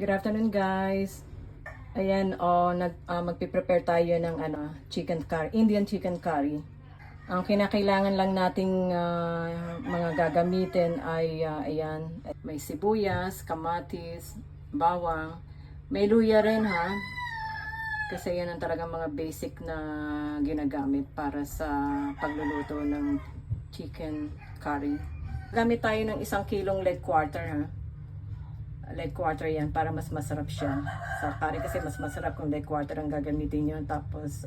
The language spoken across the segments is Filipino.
Good afternoon, guys. Ayan, magpiprepare tayo ng chicken curry, Indian chicken curry. Ang kinakailangan lang nating mga gagamitin ay ayan, may sibuyas, kamatis, bawang, may luya rin ha. Kasi yan ang talagang mga basic na ginagamit para sa pagluluto ng chicken curry. Gamit tayo ng 1 kilong leg quarter ha. Leg quarter yan para mas masarap siya. Sa curry kasi mas masarap kung leg quarter ang gagamitin nyo. Tapos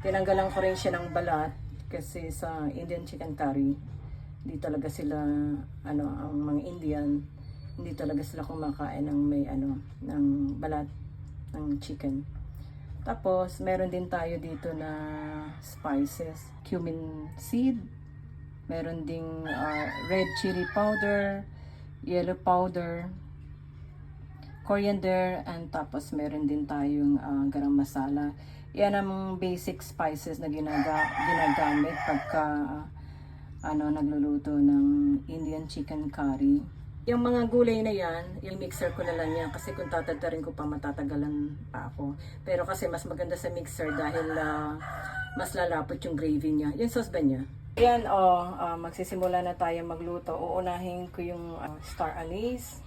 tinanggalan ko rin siya ng balat kasi sa Indian chicken curry hindi talaga sila ang mga Indian hindi talaga sila kumakain ng may ng balat ng chicken. Tapos meron din tayo dito na spices, cumin seed, meron ding red chili powder, yellow powder, coriander, and tapos meron din tayong garam masala. Yan ang basic spices na ginagamit pagka nagluluto ng Indian chicken curry. Yung mga gulay na yan, i-mixer ko na lang yan kasi kung tatatarin ko pa matatagalan pa ako. Pero kasi mas maganda sa mixer dahil mas lalapot yung gravy niya. Yung sauce ba niya? Yan magsisimula na tayo magluto. Uunahin ko yung star anise,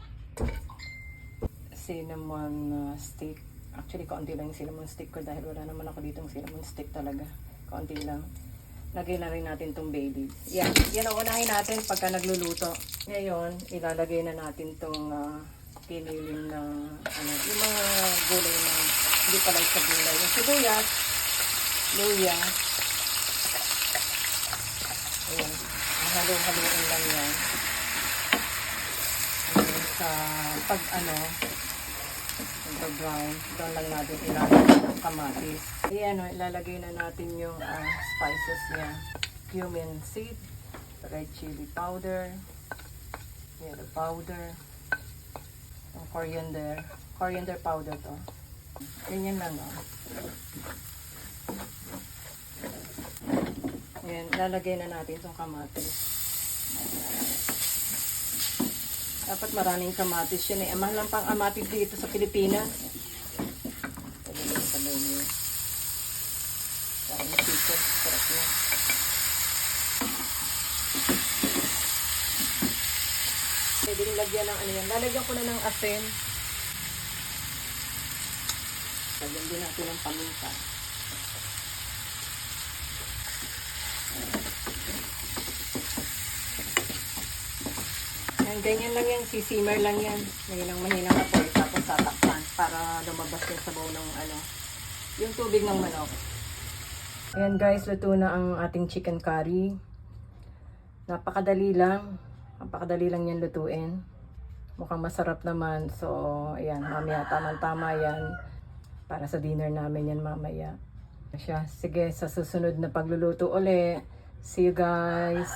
cinnamon stick. Actually, kaunti lang yung cinnamon stick ko dahil wala naman ako ditong cinnamon stick talaga. Kaunti lang. Lagay na rin natin itong bay leaves. Yan ang unahin natin pagka nagluluto. Ngayon, ilalagay na natin itong piniling na yung mga gulay na hindi pala sa gulay. Yung sibuyas, luya. Ayan. Halo-haloin lang yan. Sa pag brown, doon lang natin ilalagay ng kamatis. Ayan ilalagay na natin yung spices niya. Cumin seed, red chili powder, yellow powder, yung coriander powder to. Ganyan lang Ayan, lalagay na natin itong kamatis. Dapat maraming kamatis yun eh. Mahal lang pang kamatis dito sa Pilipinas. Sabay niyo. Sarap chicken. Sarap yan. Pwede rin lagyan ng yan. Lalagyan ko na ng asin. Lagyan din natin ng paminta. Ganyan lang yan, sisimmer lang yan. Mahinang apoy, tapos tatakpan para lumabas yung sabaw ng yung tubig ng manok. Ayan guys, luto na ang ating chicken curry. Napakadali lang yan lutuin. Mukhang masarap naman. So, ayan, mamaya tamang-tama yan. Para sa dinner namin yan mamaya. Sige, sa susunod na pagluluto uli. See you guys!